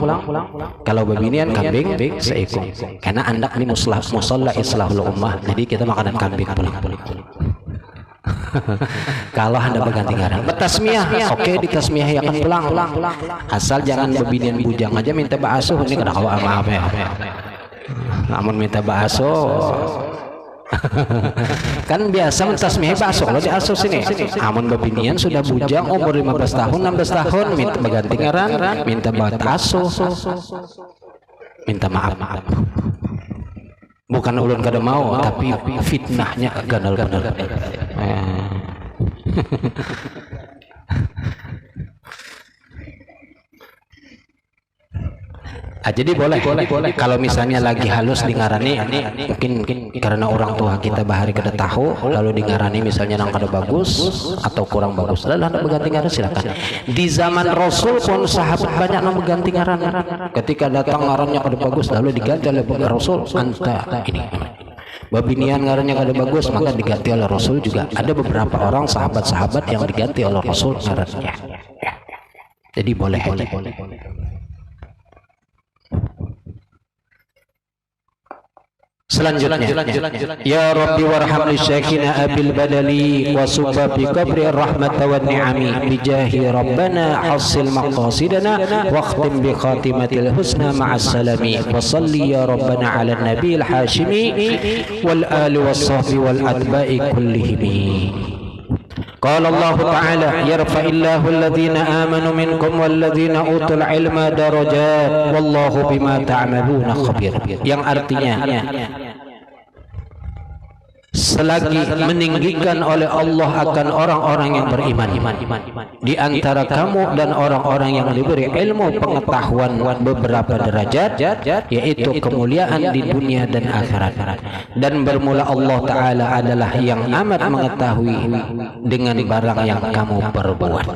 S1: Kalau bebinian kambing 1 ekor. Karena andak ini musalla islahul ummah. Jadi kita makanan kambing pulang. Kalau Anda berganti ngaran bertasmiyah, oke ditasmiyah ya kan pulang. Asal jangan bebinian bujang aja minta ba'asuh. Ini kena kalau maaf ya. Namun minta ba'asuh kan biasa mentasmiyah ba'asuh kalau di asuh sini. Namun bebinian sudah bujang umur 15 tahun 16 tahun minta berganti ngaran, minta ba'asuh, minta maaf. Bukan ulun kada mau, tapi fitnahnya gandal benar. Jadi boleh. Kalau misalnya lagi halus di ngarani, mungkin karena orang tua kita bahari kada tahu, lalu di ngarani misalnya nang kada bagus atau kurang bagus, lalu hendak berganti ngaran silakan. Di zaman Rasul pun sahabat banyak yang berganti ngaran. Ketika datang ngarannya kada bagus, lalu diganti oleh Rasul. Anta ini. Babinian ngarannya kada bagus, maka diganti oleh Rasul juga. Ada beberapa orang sahabat-sahabat yang diganti oleh Rasul ngarannya. Jadi boleh. Selanjutnya, ya Rabbi warham li syaikina abil badali wa subba bi qabri rahmat wa ni'ami bi jahi rabbana hasil maqasidana wa khtim bi khatimatil husna ma'as salami wa salli ya rabbana ala nabiil hashimi wal ali was sahbi wal atba'i kullihim. Qala Allah Ta'ala yarfa'illahu alladhina amanu minkum walladhina utul ilma darajat wallahu bima ta'maluna khabir. Yang artinya selagi meninggikan oleh Allah akan orang-orang yang beriman di antara kamu dan orang-orang yang diberi ilmu pengetahuan beberapa derajat, yaitu kemuliaan di dunia dan akhirat. Dan bermula Allah Ta'ala adalah yang amat mengetahui dengan barang yang kamu perbuat.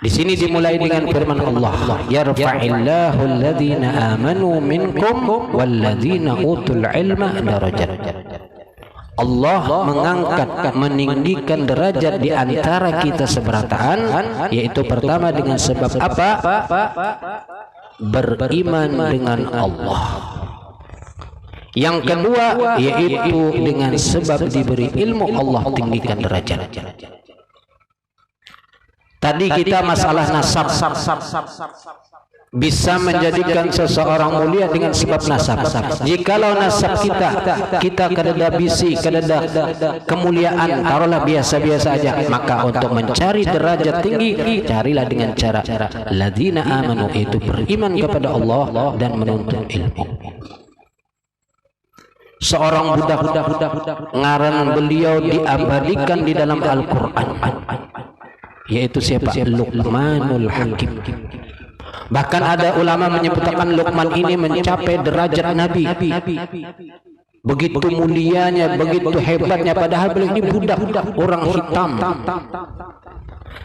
S1: Di sini dimulai dengan firman Allah, yarfa'illahu alladhina amanu minkum walladzina utul ilma darajat. Allah mengangkat, meninggikan derajat di antara kita seberataan, yaitu pertama dengan sebab apa? Beriman dengan Allah. Yang kedua yaitu dengan sebab diberi ilmu, Allah tinggikan derajat. Tadi kita masalah nasab bisa menjadikan seseorang mulia dengan sebab nasab. Jikalau nasab kita kadada bisi, kadada kemuliaan, taruhlah biasa-biasa aja, maka untuk mencari derajat tinggi carilah dengan cara ladzina amanu, itu beriman kepada Allah dan menuntut ilmu. Seorang budak ngaran beliau diabadikan di dalam Al-Quran, yaitu siapa? Luqmanul Hakim. Bahkan ada ulama menyebutkan Luqman ini mencapai derajat Nabi. Begitu mulianya, begitu hebatnya, padahal beliau ini budak orang hitam.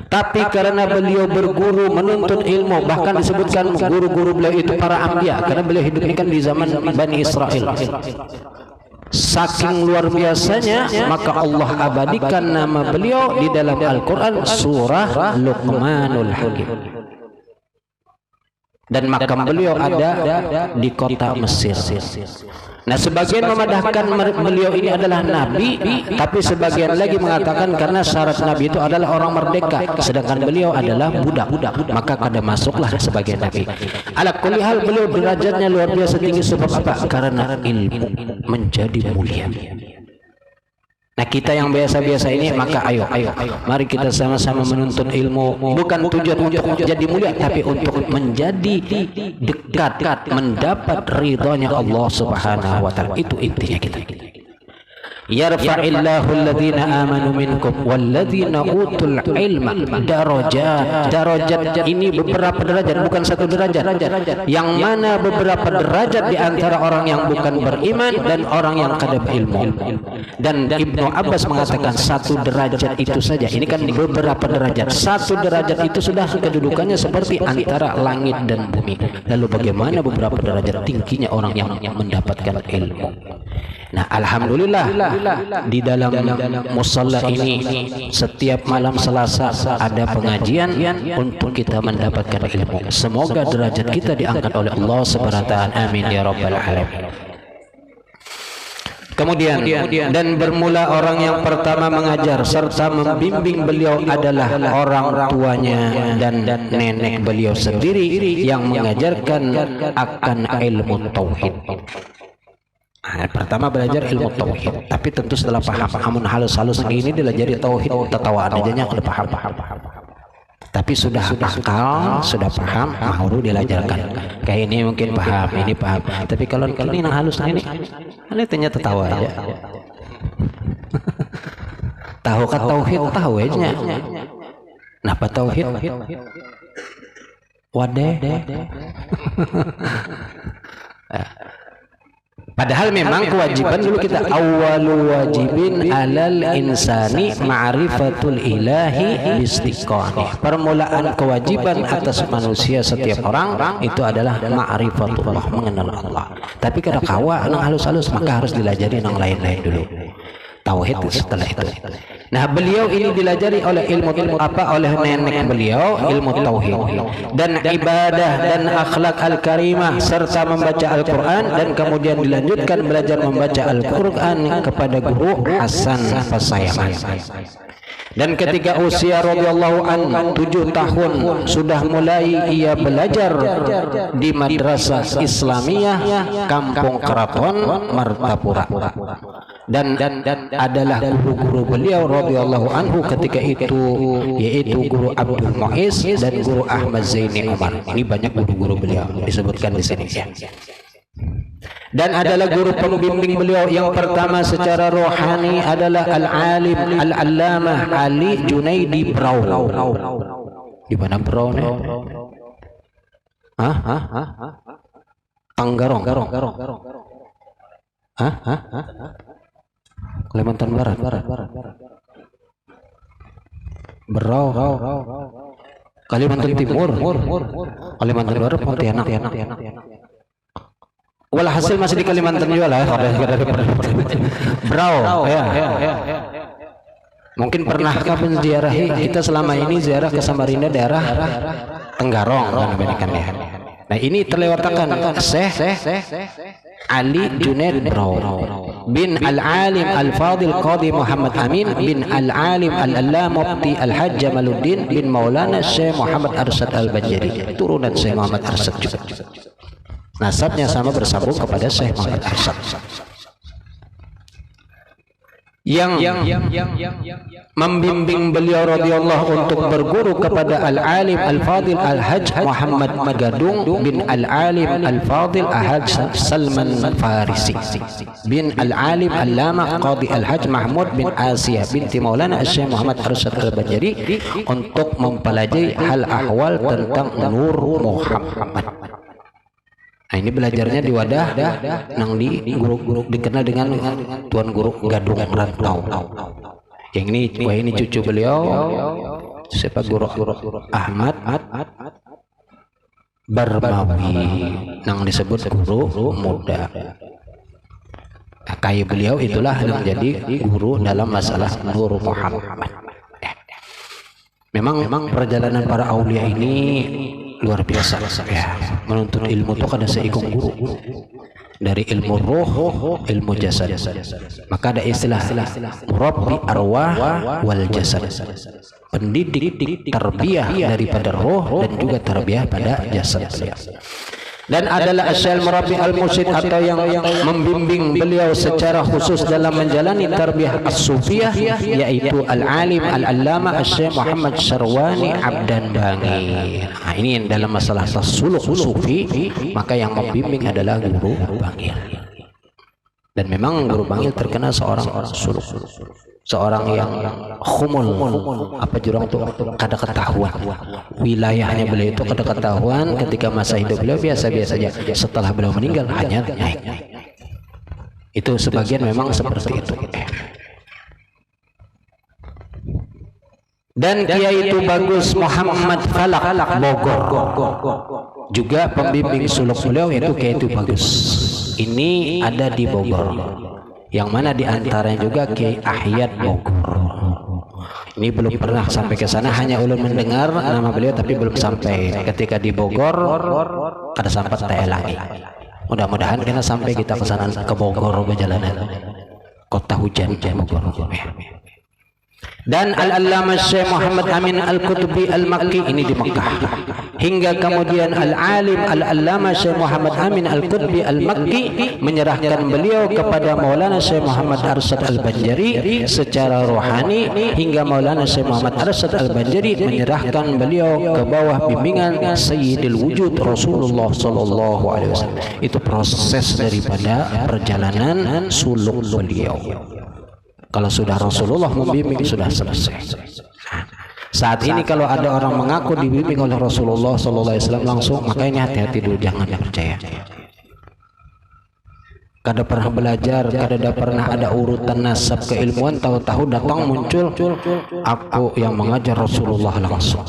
S1: Tapi karena beliau berguru menuntut ilmu, bahkan disebutkan guru-guru beliau itu para anbiya, karena beliau hidup ini kan di zaman Bani Israel. Saking luar biasanya, maka Allah abadikan nama beliau di dalam Al-Quran, surah Luqmanul Hakim. Dan makam beliau ada di kota Mesir. Nah, sebagian memadahkan beliau ini adalah nabi, tapi sebagian lagi mengatakan karena syarat nabi itu adalah orang merdeka, sedangkan beliau adalah budak, maka kada masuklah sebagai nabi. Ala kulli hal beliau derajatnya luar biasa tinggi. Sebab apa? Karena ilmu menjadi mulia. Nah, kita yang biasa-biasa ini, maka ayo mari kita sama-sama menuntut ilmu, bukan tujuan untuk jadi mulia, tapi untuk menjadi dekat, mendapat ridhonya Allah Subhanahu wa Ta'ala. Itu intinya kita. Yarfa'illahu alladhina amanu minkum walladhina utul ilma darajat. Darajat ini beberapa derajat, bukan satu derajat. Yang mana beberapa derajat di antara orang yang bukan beriman dan orang yang kadab ilmu. Dan Ibnu Abbas mengatakan satu derajat itu saja. Ini kan beberapa derajat. Satu derajat itu sudah kedudukannya seperti antara langit dan bumi. Lalu bagaimana beberapa derajat tingginya orang yang mendapatkan ilmu? Nah, alhamdulillah di dalam musalla ini setiap malam Selasa ada pengajian untuk kita mendapatkan ilmu. Semoga derajat kita diangkat oleh Allah Subhanahu wa taala. Amin ya rabbal alamin. Kemudian dan bermula orang yang pertama mengajar serta membimbing beliau adalah orang tuanya dan nenek beliau sendiri yang mengajarkan akan ilmu tauhid. Pertama belajar ilmu tauhid, tapi tentu setelah paham amun halus-halus ini dilajari tauhid tatawaan aja nya udah paham. Tapi sudah akal, sudah paham, baru dilajarkan. Kayak ini mungkin paham, ini paham. Tapi kalau ini yang halus ini ternyata tawa aja. Tahu kan tauhid, tahu aja. Napa tauhid? Wadah. Padahal memang kewajiban dulu kita awwalu wajibin alal insani ma'rifatul ilahi bistiqamah. Permulaan kewajiban atas manusia setiap orang itu adalah ma'rifatullah, mengenal Allah. Tapi kada kawa nang halus-halus maka harus dilajari nang lain-lain dulu. Tauhid setelah itu. Nah, beliau ini dilajari oleh oleh nenek beliau ilmu tauhid dan ibadah dan akhlak al-karimah serta membaca Al-Qur'an, dan kemudian dilanjutkan belajar membaca Al-Qur'an kepada guru Hasan Pasayaman. Dan ketika usia radhiyallahu an 7 tahun sudah mulai ia belajar di madrasah Islamiyah Kampung Keraton Martapura. Dan adalah guru-guru beliau radhiyallahu anhu ketika itu, yaitu guru Abdul Muiz dan guru Ahmad Zaini Umar. Ini banyak guru-guru beliau disebutkan di sini ya. Dan adalah guru pembimbing beliau yang pertama secara rohani adalah al-alim al-allamah Ali Junaidi Brau. Di mana Brau nih? Tanggarong. Kalimantan Barat. Brau. Kalimantan Timur. Kalimantan Barat Pontianak. Walhasil masih di Kalimantan juga lah. Brau, ya. Mungkin pernahkah menziarahi? Kita selama ini ziarah ke Samarinda daerah Tenggarong kan kebanyakan ya. Nah, ini terlewatkan Syekh Ali Junaid Brau bin Al-Alim Al-Fadil Qadi Muhammad Amin bin Al-Alim Al-Allam Mufti Al-Hajj Jamaluddin bin Maulana Syekh Muhammad Arsyad Al-Banjari, turunan Syekh Muhammad Arsyad juga. Nasabnya sama bersambung kepada Syekh Muhammad Arsyad. Yang membimbing beliau radhiyallahu untuk berguru kepada Al-Alim Al-Fadil Al-Hajj Muhammad Magadung bin Al-Alim Al-Fadil Al-Hajj Salman Farisi bin Al-Alim Al-Lama Qadi Al-Hajj Mahmud bin Asiyah binti Maulana Syekh Muhammad Arsyad Al-Banjari untuk mempelajari hal ahwal tentang Nur Muhammad. Nah, ini belajarnya di wadah nang di guru dikenal dengan Tuan Guru Gadung Rantau. Yang ini cucu beliau siapa Guru Ahmad Barmawi nang disebut guru muda. Nah, kayak beliau itulah yang jadi guru dalam masalah Nur Muhammad. Memang perjalanan para aulia ini luar biasa ya. Menuntut ilmu itu ada seikung guru, dari ilmu roh, ilmu jasad. Maka ada istilah murabbi arwah wal jasad, pendidik tarbiyah daripada roh dan juga tarbiyah pada jasad. Dan adalah asyal murabbi al-mursyid atau yang membimbing beliau secara khusus dalam menjalani tarbiyah as-sufiyah, yaitu al-alim al-allama Syekh Muhammad Syarwani Abdan Bangi. Nah, ini yang dalam masalah tasuluk sufi, maka yang membimbing adalah guru Bangir. Dan memang Guru Bangil terkenal seorang suluk, seorang yang khumul, apa jurang tuh, kada ketahuan. Wilayahnya beliau itu kada ketahuan. Ketika masa hidup beliau biasa-biasa saja. Setelah beliau meninggal hanya naik. Itu sebagian memang seperti itu. Dan Kiai itu bagus Muhammad Falak Bogor juga pembimbing suluk beliau, yaitu Kiai itu bagus. Ini ada di Bogor, yang mana diantaranya juga Kiai Ahyad Bogor. Ini belum pernah sampai ke sana, hanya ulun mendengar nama beliau tapi belum sampai. Ketika di Bogor kada sampai teh lagi. Mudah-mudahan kita sampai kita ke sana, ke Bogor perjalanan kota hujan Bogor. Dan Al-Allamah Syekh Muhammad Amin Al-Qutubi Al-Makki ini di Mekah. Hingga kemudian Al-Alim Al-Allamah Syekh Muhammad Amin Al-Qutubi Al-Makki menyerahkan beliau kepada Maulana Syekh Muhammad Arsyad Al-Banjari secara rohani, hingga Maulana Syekh Muhammad Arsyad Al-Banjari menyerahkan beliau ke bawah bimbingan Sayyidil Wujud Rasulullah sallallahu alaihi wasallam. Itu proses daripada perjalanan suluk beliau. Kalau sudah Rasulullah membimbing sudah selesai. Saat ini kalau ada orang mengaku dibimbing oleh Rasulullah sallallahu alaihi wasallam langsung, maka ini hati-hati dulu, jangan percaya. Kada pernah belajar, kada pernah ada urutan nasab keilmuan, tahu-tahu datang muncul aku yang mengajar Rasulullah langsung.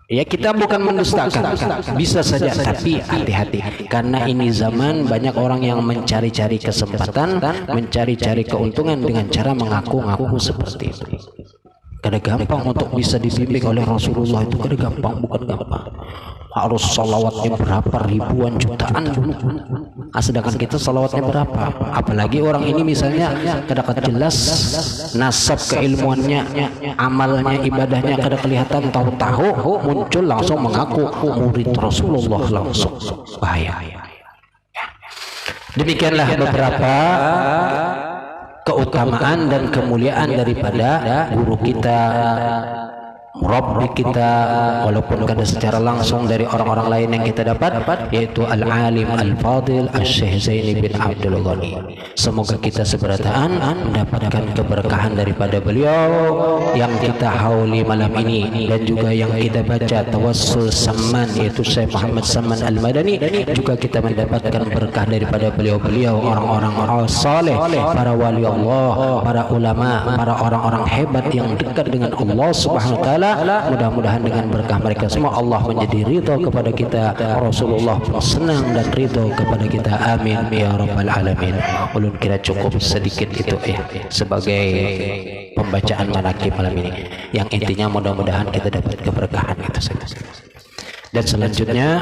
S1: Ya, kita bukan mendustakan, bisa saja, tapi hati-hati, karena ini zaman banyak orang yang mencari-cari kesempatan, mencari-cari keuntungan dengan cara mengaku-ngaku seperti itu. Kada gampang untuk bisa dibimbing oleh Rasulullah, itu kada gampang, bukan gampang. Harus salawatnya berapa ribuan jutaan dulu. Sedangkan kita salawatnya berapa? Apalagi orang ini misalnya kada jelas nasab keilmuannya, amalnya, ibadahnya kada kelihatan, tahu-tahu muncul langsung mengaku murid Rasulullah langsung. Bahaya. Demikianlah beberapa keutamaan dan kemuliaan daripada guru kita, Rabbi kita, walaupun kada secara langsung dari orang-orang lain yang kita dapat, yaitu Al-Alim Al-Fadil Al-Syekh Zaini bin Abdul Ghani. Semoga kita seberataan mendapatkan keberkahan daripada beliau yang kita hauli malam ini, dan juga yang kita baca tawassul Samman, yaitu Syekh Muhammad Samman Al-Madani. Juga kita mendapatkan berkah daripada beliau-beliau, orang-orang saleh, para wali Allah, para ulama, para orang-orang hebat yang dekat dengan Allah Subhanahu wa taala. Mudah-mudahan dengan berkah mereka semua Allah menjadi ridha kepada kita, Rasulullah pun senang dan ridha kepada kita. Amin ya rabbal alamin. Ulun kira cukup sedikit itu ya sebagai pembacaan manaqib malam ini, yang intinya mudah-mudahan kita dapat keberkahan itu saja. Dan selanjutnya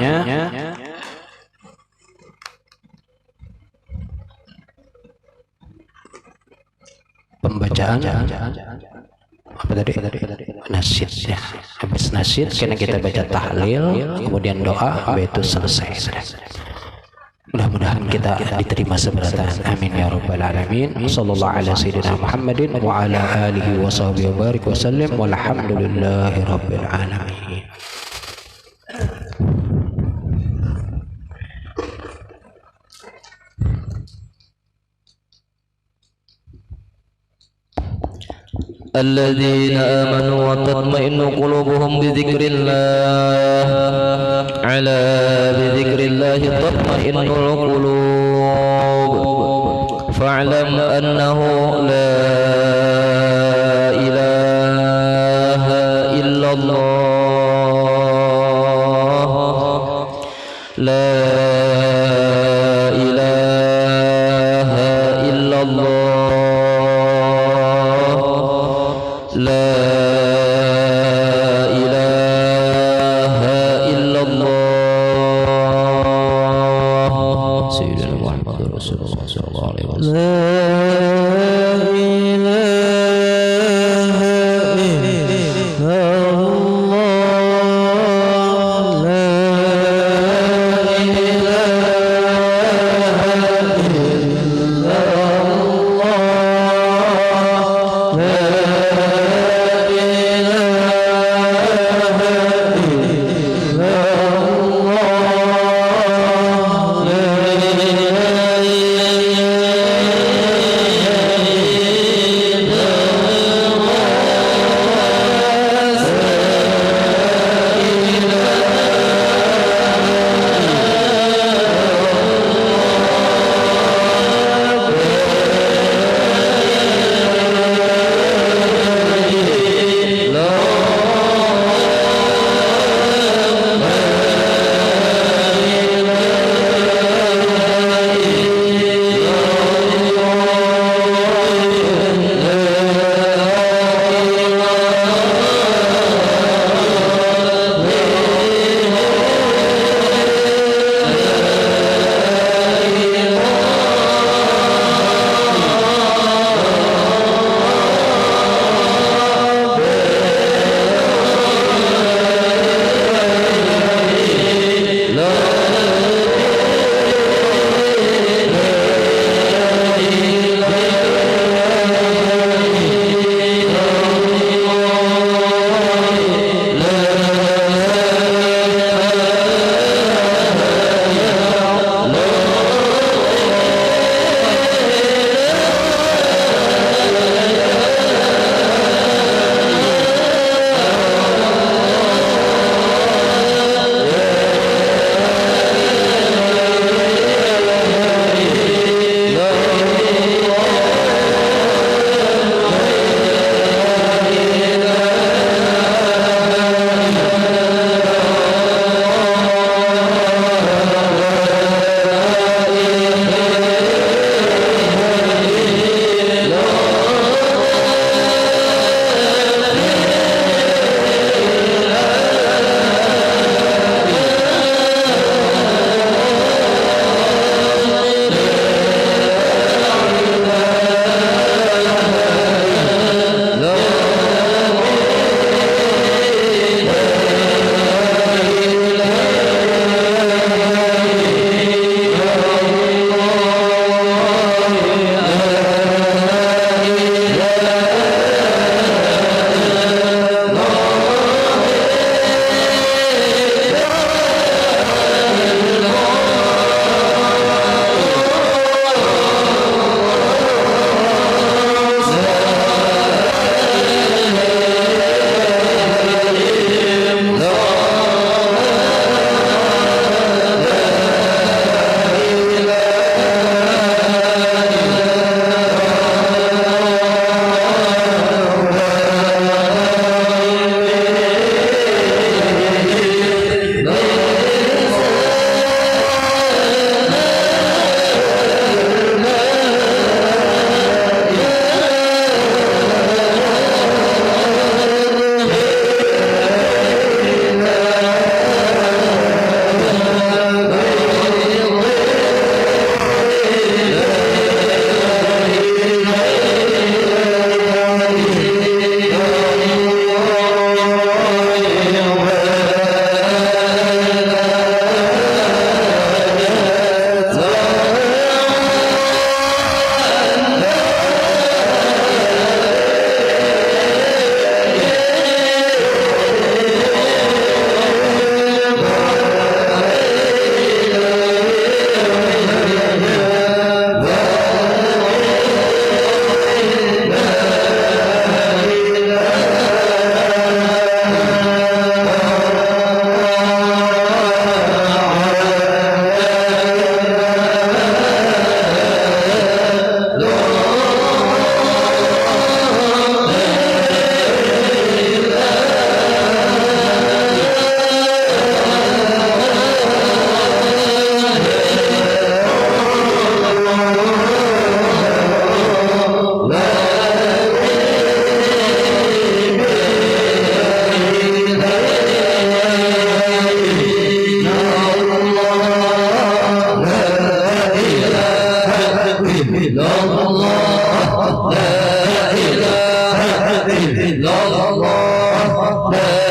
S1: pembacaan apa tadi? Nasyid ya. Habis nasyid karena kita baca tahlil, kemudian doa, itu selesai. Mudah-mudahan kita diterima seberataan. Amin ya rabbal alamin. Sallallahu ala sayyidina Muhammadin wa ala alihi wa sahbihi wa barik wa sallim, walhamdulillahi rabbil alamin.
S2: الذين آمنوا وتطمئن قلوبهم بذكر الله على بذكر الله تطمئن القلوب فاعلم أنه لا إله إلا الله لا إله إلا الله لا إله إلا الله سيدنا محمد رسول الله صلى الله عليه وسلم لا إله إلا الله لا إله إلا الله لا Alhamdulillah